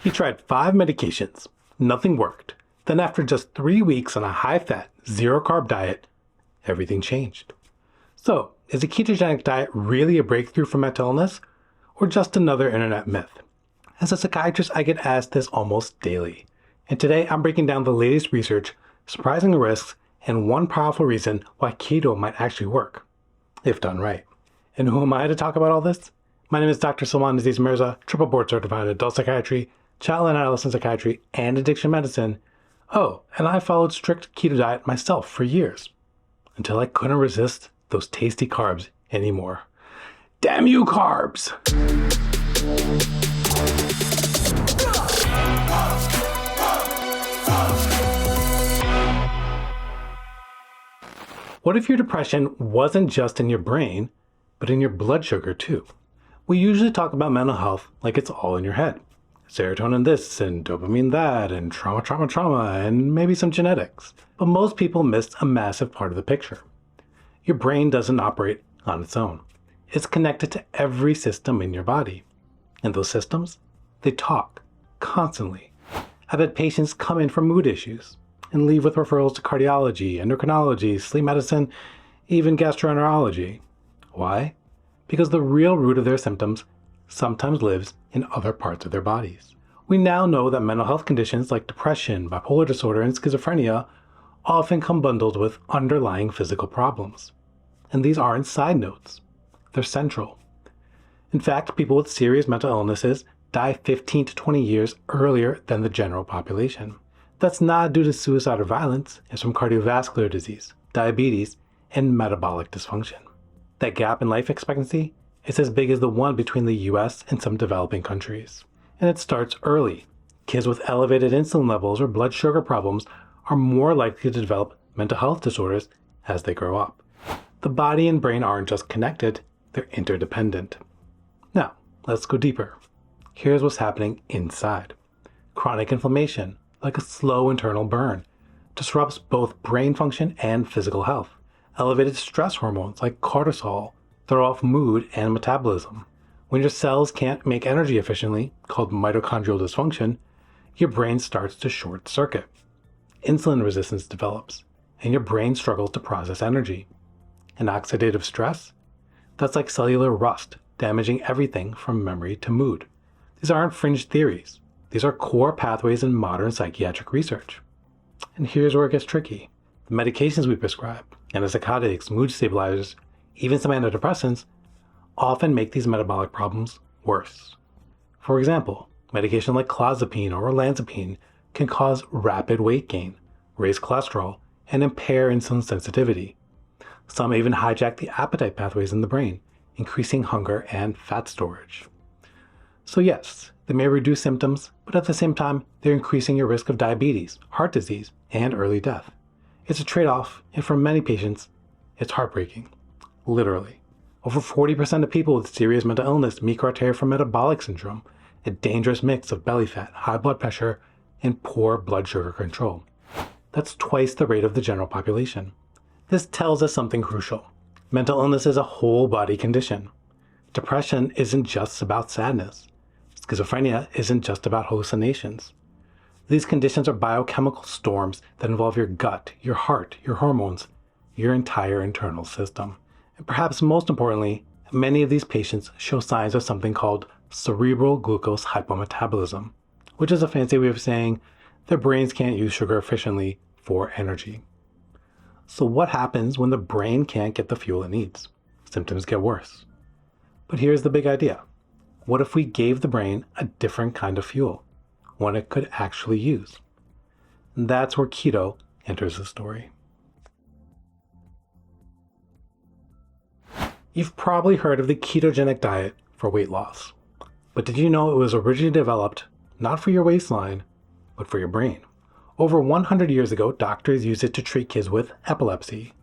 He tried 5 medications. Nothing worked. Then after just 3 weeks on a high-fat, zero-carb diet, everything changed. So, is a ketogenic diet really a breakthrough for mental illness, or just another internet myth? As a psychiatrist, I get asked this almost daily. And today I'm breaking down the latest research, surprising risks, and one powerful reason why keto might actually work, if done right. And who am I to talk about all this? My name is Dr. Salman Aziz Mirza, triple board certified in adult psychiatry, child and adolescent psychiatry, and addiction medicine. Oh, and I followed strict keto diet myself for years, until I couldn't resist those tasty carbs anymore. Damn you, carbs! What if your depression wasn't just in your brain, but in your blood sugar too? We usually talk about mental health like it's all in your head. Serotonin this and dopamine that and trauma, and maybe some genetics. But most people miss a massive part of the picture. Your brain doesn't operate on its own. It's connected to every system in your body. And those systems, they talk constantly. I've had patients come in for mood issues and leave with referrals to cardiology, endocrinology, sleep medicine, even gastroenterology. Why? Because the real root of their symptoms sometimes lives in other parts of their bodies. We now know that mental health conditions like depression, bipolar disorder, and schizophrenia often come bundled with underlying physical problems. And these aren't side notes. They're central. In fact, people with serious mental illnesses die 15 to 20 years earlier than the general population. That's not due to suicide or violence. It's from cardiovascular disease, diabetes, and metabolic dysfunction. That gap in life expectancy is as big as the one between the US and some developing countries. And it starts early. Kids with elevated insulin levels or blood sugar problems are more likely to develop mental health disorders as they grow up. The body and brain aren't just connected, they're interdependent. Now, let's go deeper. Here's what's happening inside. Chronic inflammation, like a slow internal burn, disrupts both brain function and physical health. Elevated stress hormones like cortisol throw off mood and metabolism. When your cells can't make energy efficiently, called mitochondrial dysfunction, your brain starts to short circuit. Insulin resistance develops, and your brain struggles to process energy. And oxidative stress? That's like cellular rust, damaging everything from memory to mood. These aren't fringe theories. These are core pathways in modern psychiatric research. And here's where it gets tricky. The medications we prescribe, antipsychotics, mood stabilizers, even some antidepressants, often make these metabolic problems worse. For example, medication like clozapine or olanzapine can cause rapid weight gain, raise cholesterol, and impair insulin sensitivity. Some even hijack the appetite pathways in the brain, increasing hunger and fat storage. So yes, they may reduce symptoms, but at the same time, they're increasing your risk of diabetes, heart disease, and early death. It's a trade-off, and for many patients, it's heartbreaking. Literally. Over 40% of people with serious mental illness meet criteria for metabolic syndrome, a dangerous mix of belly fat, high blood pressure, and poor blood sugar control. That's twice the rate of the general population. This tells us something crucial. Mental illness is a whole body condition. Depression isn't just about sadness. Schizophrenia isn't just about hallucinations. These conditions are biochemical storms that involve your gut, your heart, your hormones, your entire internal system. And perhaps most importantly, many of these patients show signs of something called cerebral glucose hypometabolism, which is a fancy way of saying their brains can't use sugar efficiently for energy. So what happens when the brain can't get the fuel it needs? Symptoms get worse. But here's the big idea. What if we gave the brain a different kind of fuel, one it could actually use? And that's where keto enters the story. You've probably heard of the ketogenic diet for weight loss. But did you know it was originally developed not for your waistline, but for your brain? Over 100 years ago, doctors used it to treat kids with epilepsy.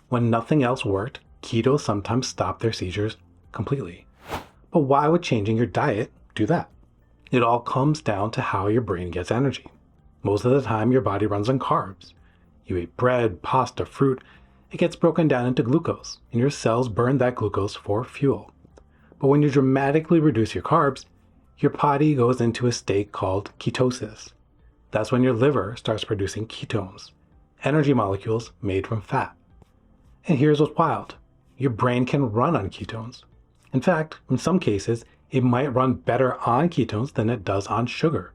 When nothing else worked, keto sometimes stopped their seizures completely. But why would changing your diet do that? It all comes down to how your brain gets energy. Most of the time, your body runs on carbs. You eat bread, pasta, fruit. It gets broken down into glucose, and your cells burn that glucose for fuel. But when you dramatically reduce your carbs, your body goes into a state called ketosis. That's when your liver starts producing ketones, energy molecules made from fat. And here's what's wild. Your brain can run on ketones. In fact, in some cases, it might run better on ketones than it does on sugar,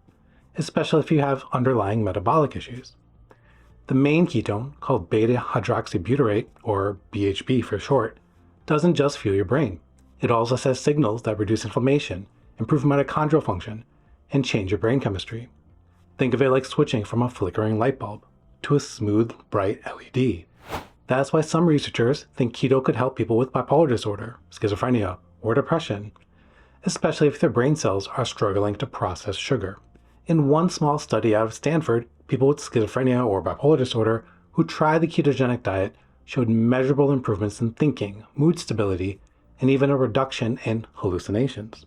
especially if you have underlying metabolic issues. The main ketone, called beta-hydroxybutyrate, or BHB for short, doesn't just fuel your brain. It also sends signals that reduce inflammation, improve mitochondrial function, and change your brain chemistry. Think of it like switching from a flickering light bulb to a smooth, bright LED. That's why some researchers think keto could help people with bipolar disorder, schizophrenia, or depression, especially if their brain cells are struggling to process sugar. In one small study out of Stanford, people with schizophrenia or bipolar disorder who tried the ketogenic diet showed measurable improvements in thinking, mood stability, and even a reduction in hallucinations.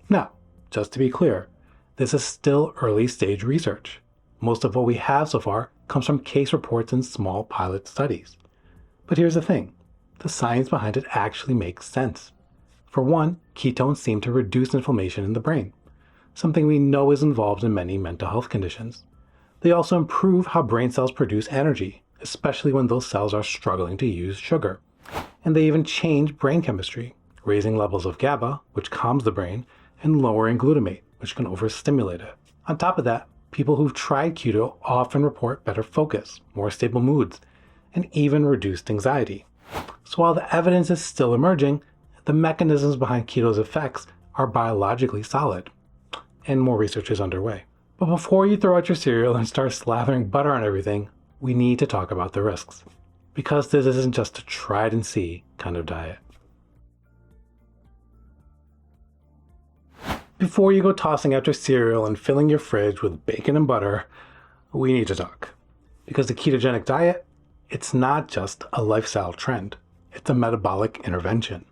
Now, just to be clear, this is still early stage research. Most of what we have so far comes from case reports and small pilot studies. But here's the thing, the science behind it actually makes sense. For one, ketones seem to reduce inflammation in the brain, something we know is involved in many mental health conditions. They also improve how brain cells produce energy, especially when those cells are struggling to use sugar. And they even change brain chemistry, raising levels of GABA, which calms the brain, and lowering glutamate, which can overstimulate it. On top of that, people who've tried keto often report better focus, more stable moods, and even reduced anxiety. So while the evidence is still emerging, the mechanisms behind keto's effects are biologically solid, and more research is underway. But before you throw out your cereal and start slathering butter on everything, we need to talk about the risks, because this isn't just a tried and see kind of diet. Before you go tossing out your cereal and filling your fridge with bacon and butter, we need to talk. Because the ketogenic diet, it's not just a lifestyle trend, it's a metabolic intervention.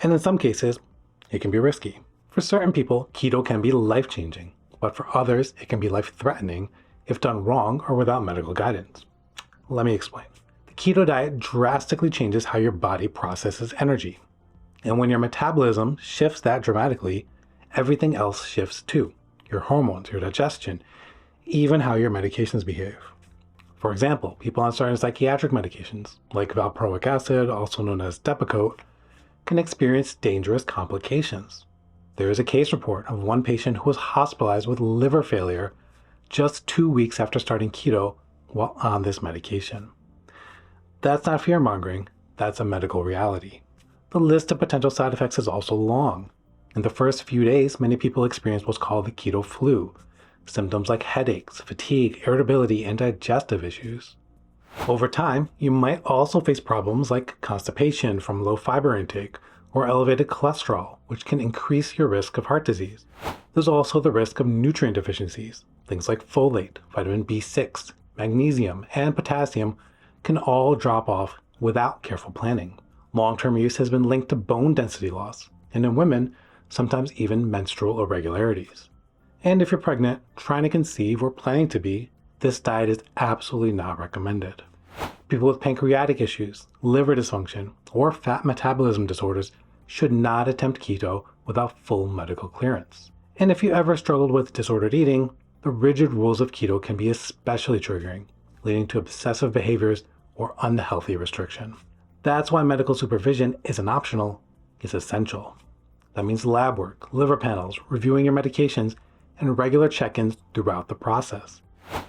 And in some cases, it can be risky. For certain people, keto can be life-changing, but for others, it can be life-threatening if done wrong or without medical guidance. Let me explain. The keto diet drastically changes how your body processes energy. And when your metabolism shifts that dramatically, everything else shifts too. Your hormones, your digestion, even how your medications behave. For example, people on certain psychiatric medications, like valproic acid, also known as Depakote, can experience dangerous complications. There is a case report of one patient who was hospitalized with liver failure just 2 weeks after starting keto while on this medication. That's not fear-mongering, that's a medical reality. The list of potential side effects is also long. In the first few days, many people experience what's called the keto flu, symptoms like headaches, fatigue, irritability, and digestive issues. Over time, you might also face problems like constipation from low fiber intake or elevated cholesterol, which can increase your risk of heart disease. There's also the risk of nutrient deficiencies. Things like folate, vitamin B6, magnesium, and potassium can all drop off without careful planning. Long-term use has been linked to bone density loss, and in women, sometimes even menstrual irregularities. And if you're pregnant, trying to conceive, or planning to be, this diet is absolutely not recommended. People with pancreatic issues, liver dysfunction, or fat metabolism disorders should not attempt keto without full medical clearance. And if you ever struggled with disordered eating, the rigid rules of keto can be especially triggering, leading to obsessive behaviors or unhealthy restriction. That's why medical supervision isn't optional, it's essential. That means lab work, liver panels, reviewing your medications, and regular check-ins throughout the process.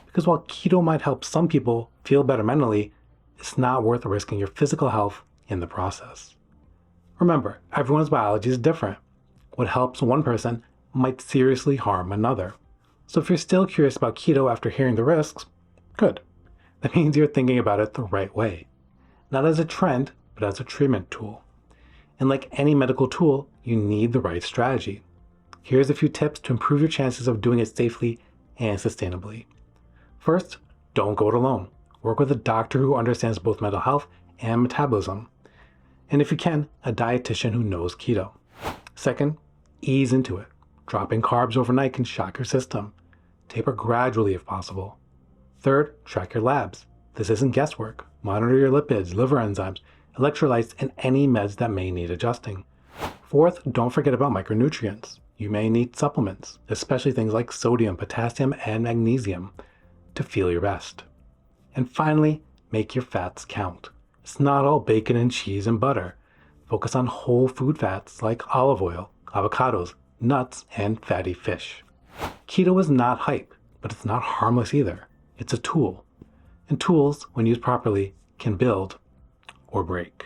Because while keto might help some people feel better mentally, it's not worth risking your physical health in the process. Remember, everyone's biology is different. What helps one person might seriously harm another. So if you're still curious about keto after hearing the risks, good. That means you're thinking about it the right way. Not as a trend, but as a treatment tool. And like any medical tool, you need the right strategy. Here's a few tips to improve your chances of doing it safely and sustainably. First, don't go it alone. Work with a doctor who understands both mental health and metabolism. And if you can, a dietitian who knows keto. Second, ease into it. Dropping carbs overnight can shock your system. Taper gradually if possible. Third, track your labs. This isn't guesswork. Monitor your lipids, liver enzymes, electrolytes, and any meds that may need adjusting. Fourth, don't forget about micronutrients. you may need supplements, especially things like sodium, potassium, and magnesium, to feel your best. And finally, make your fats count. It's not all bacon and cheese and butter. Focus on whole food fats like olive oil, avocados, nuts, and fatty fish. Keto is not hype, but it's not harmless either. It's a tool. And tools, when used properly, can build or break.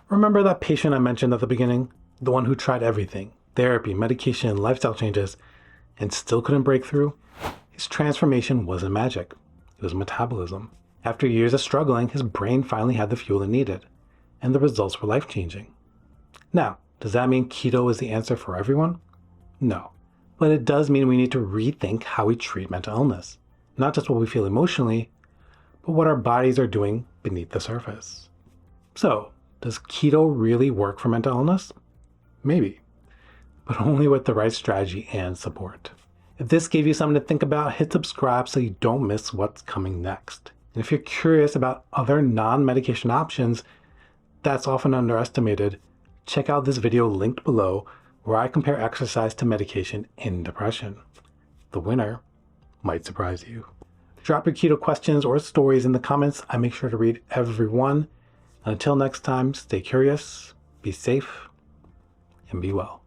Remember that patient I mentioned at the beginning? The one who tried everything, therapy, medication, lifestyle changes, and still couldn't break through? His transformation wasn't magic. It was metabolism. After years of struggling, his brain finally had the fuel it needed, and the results were life-changing. Now, does that mean keto is the answer for everyone? No, but it does mean we need to rethink how we treat mental illness. Not just what we feel emotionally, but what our bodies are doing beneath the surface. So, does keto really work for mental illness? Maybe, but only with the right strategy and support. If this gave you something to think about, hit subscribe so you don't miss what's coming next. And if you're curious about other non-medication options that's often underestimated, check out this video linked below where I compare exercise to medication in depression. The winner might surprise you. Drop your keto questions or stories in the comments. I make sure to read every one. And until next time, stay curious, be safe, and be well.